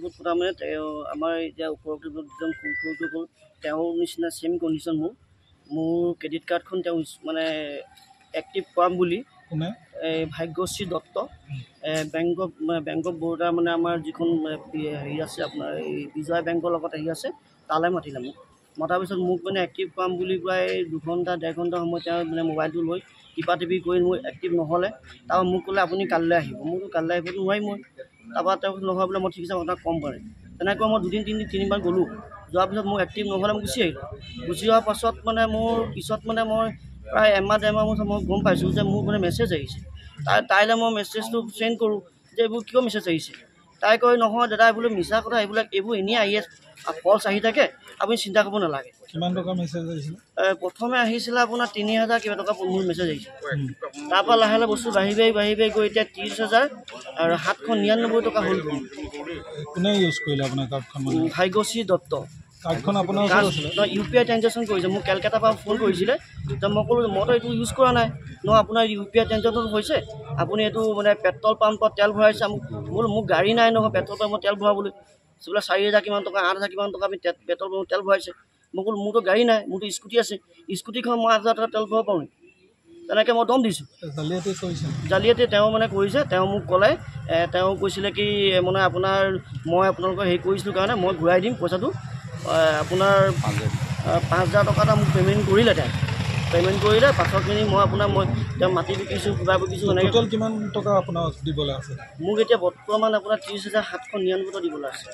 বহুত কথা মানে আমাৰ এতিয়া ওপৰত একদম ফুলফুলটো গ'ল তেওঁৰ নিচিনা ছেম কণ্ডিশ্যন মোৰ ক্ৰেডিট কাৰ্ডখন তেওঁ মানে এক্টিভ কৰাম বুলি এই ভাগ্যশ্ৰী দত্ত বেংক অফ বৰোদা মানে আমাৰ যিখন হেৰি আছে আপোনাৰ এই বিজয়া বেংকৰ লগত আহি আছে তালৈ মাতিলে মোক মতাৰ পিছত মোক মানে এক্টিভ কৰাম বুলি প্ৰায় 2 ঘণ্টা 1.5 ঘণ্টা সময় তেওঁ মানে মোবাইলটো লৈ টিপি কৰি মোৰ এক্টিভ নহ'লে তাৰপৰা মোক ক'লে আপুনি কাইলৈ আহিব মোকতো কাইলৈ আহিবতো নোৱাৰিম মই তাৰপৰা তেওঁ নহয় বোলে মই ঠিক আছে আপোনাক কম পাৰে তেনেকৈ মই 2 দিন 3 দিন গ'লোঁ যোৱাৰ পিছত মোক এক্টিভ নহ'লে মই গুচি আহিলোঁ গুচি অহাৰ পাছত মানে মোৰ পিছত মানে মই প্ৰায় এমাহ 1.5 মাহ মই গম পাইছোঁ যে মোৰ মানে মেছেজ আহিছে তাইলৈ মই মেছেজটো চেণ্ড কৰোঁ যে এইবোৰ কিয় মেছেজ আহিছে তাই কয় নহয় দাদা এইবোৰ মিছা কথা এইবোৰ এনেই আহি আছে ফলছ আহি থাকে আপুনি চিন্তা কৰিব নালাগে কিমান টকা মেছেজ আহিছিল প্ৰথমে আহিছিলে আপোনাৰ 3,000 কিবা টকা মোৰ মেছেজ আহিছে তাৰপৰা লাহে লাহে বস্তু বাঢ়ি গৈ এতিয়া 30,000 আৰু 799 টকা হ'ল কোনে ইউজ কৰিলে আপোনাৰ কাৰ্ডখন ভাগ্যশ্ৰী দত্ত কাৰ্ডখন আপোনাৰ ওচৰত আছিলে UPI ট্ৰানজেকশ্যন কৰিছে মোক কেলকাতাৰ পৰা ফোন কৰিছিলে তো মই ক'লোঁ মইতো এইটো ইউজ কৰা নাই আপোনাৰ UPI ট্ৰানজেকশ্যন হৈছে আপুনি এইটো মানে পেট্ৰল পাম্পত তেল ভৰাইছে মোক গাড়ী নাই নহয় পেট্ৰল পাম্পত তেল ভৰাবলৈ বোলে 4,000 কিমান টকা 8,000 কিমান টকা আমি পেট্ৰল পাম্পত তেল ভৰাইছে মই ক'লোঁ মোৰতো গাড়ী নাই মোৰতো স্কুটি আছে স্কুটিখন মই 8,000 টকা তেল ভৰাব পাৰোঁ তেনেকৈ মই দম দিছোঁ জালিয়াতি তেওঁ মানে কৰিছে তেওঁ মোক ক'লে তেওঁ কৈছিলে কি মানে মই আপোনালোকৰ হেৰি কৰিছিলোঁ কাৰণে মই ঘূৰাই দিম পইচাটো আপোনাৰ 5,000 টকা এটা মোক পে'মেণ্ট কৰিলে পে'মেণ্ট কৰিলে পাছৰখিনি মই তেওঁ মাটি বিকিছোঁ কিবা বিকিছোঁ এনেকৈ কিমান টকা আপোনাক দিবলৈ আছে মোক এতিয়া বৰ্তমান আপোনাৰ 30,799 দিবলৈ আছে